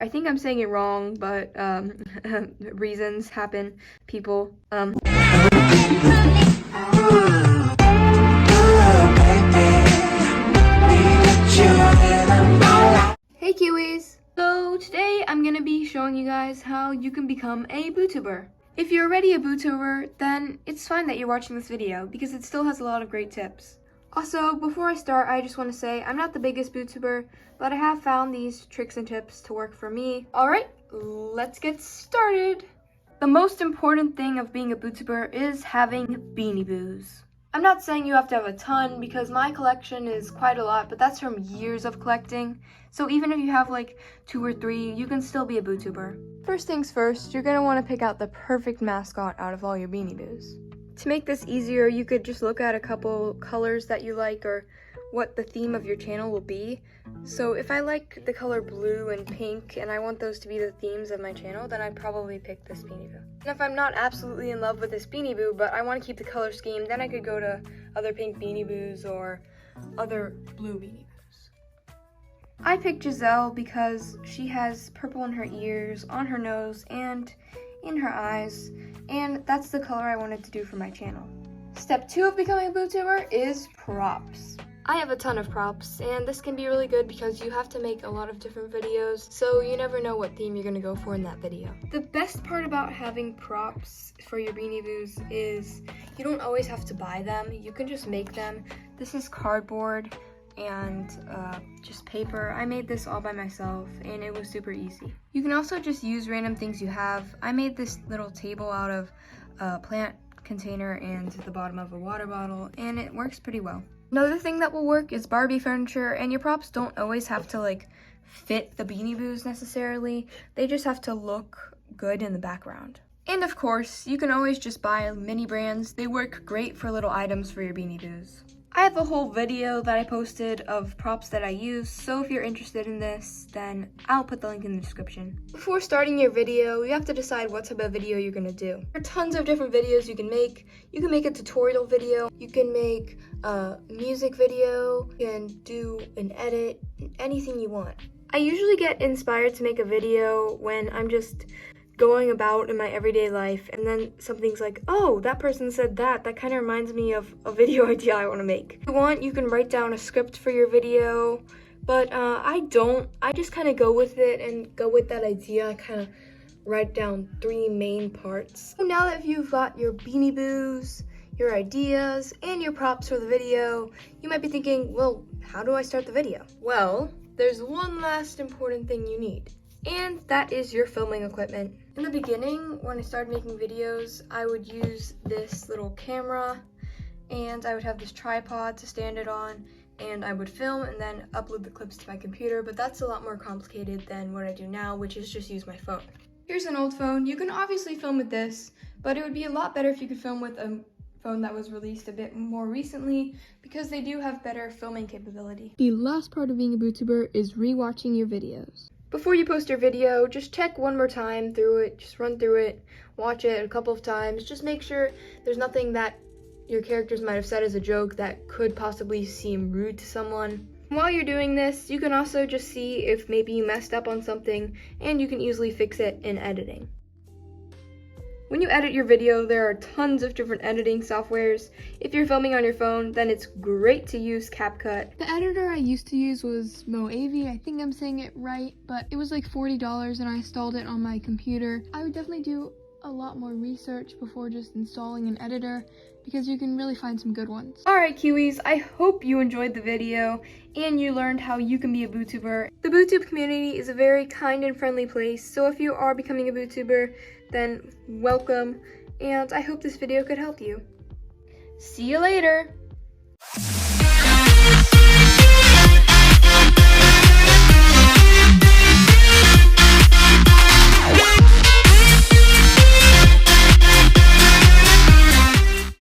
I think I'm saying it wrong, but reasons happen, people. Hey Kiwis! So today I'm gonna be showing you guys how you can become a Bootuber. If you're already a Bootuber, then it's fine that you're watching this video because it still has a lot of great tips. Also, before I start, I just want to say I'm not the biggest Bootuber, but I have found these tricks and tips to work for me. Alright, let's get started! The most important thing of being a Bootuber is having Beanie Boos. I'm not saying you have to have a ton because my collection is quite a lot, but that's from years of collecting. So even if you have like 2 or 3, you can still be a Bootuber. First things first, you're gonna want to pick out the perfect mascot out of all your Beanie Boos. To make this easier, you could just look at a couple colors that you like or what the theme of your channel will be. So if I like the color blue and pink and I want those to be the themes of my channel, then I'd probably pick this Beanie Boo. And if I'm not absolutely in love with this Beanie Boo, but I want to keep the color scheme, then I could go to other pink Beanie Boos or other blue Beanie Boos. I picked Giselle because she has purple in her ears, on her nose, and in her eyes, and that's the color I wanted to do for my channel. Step 2 of becoming a Bootuber is props. I have a ton of props, and this can be really good because you have to make a lot of different videos, so you never know what theme you're gonna go for in that video. The best part about having props for your Beanie Boos is you don't always have to buy them, you can just make them. This is cardboard and just paper. I made this all by myself and it was super easy. You can also just use random things you have. I made this little table out of a plant container and the bottom of a water bottle, and it works pretty well. Another thing that will work is Barbie furniture, and your props don't always have to like fit the Beanie Boos necessarily. They just have to look good in the background. And of course, you can always just buy mini brands. They work great for little items for your Beanie Boos. I have a whole video that I posted of props that I use, so if you're interested in this, then I'll put the link in the description. Before starting your video, you have to decide what type of video you're gonna do. There are tons of different videos you can make. You can make a tutorial video, you can make a music video, you can do an edit, anything you want. I usually get inspired to make a video when I'm just going about in my everyday life, and then something's like, oh, that person said that kind of reminds me of a video idea I want to make. If you want, you can write down a script for your video, but I don't. I just kind of go with it and go with that idea. I kind of write down 3 main parts. So now that you've got your Beanie Boos, your ideas, and your props for the video, you might be thinking, well, how do I start the video? Well, there's one last important thing you need, and that is your filming equipment. In the beginning, when I started making videos, I would use this little camera, and I would have this tripod to stand it on, and I would film and then upload the clips to my computer, but that's a lot more complicated than what I do now, which is just use my phone. Here's an old phone. You can obviously film with this, but it would be a lot better if you could film with a phone that was released a bit more recently because they do have better filming capability. The last part of being a Bootuber is rewatching your videos. Before you post your video, just check one more time through it, just run through it, watch it a couple of times, just make sure there's nothing that your characters might have said as a joke that could possibly seem rude to someone. While you're doing this, you can also just see if maybe you messed up on something, and you can easily fix it in editing. When you edit your video, there are tons of different editing softwares. If you're filming on your phone, then it's great to use CapCut. The editor I used to use was Moavi. I think I'm saying it right, but it was like $40 and I installed it on my computer. I would definitely do a lot more research before just installing an editor because you can really find some good ones. Alright Kiwis, I hope you enjoyed the video and you learned how you can be a Bootuber. The Bootube community is a very kind and friendly place, so if you are becoming a Bootuber, then welcome, and I hope this video could help you. See you later!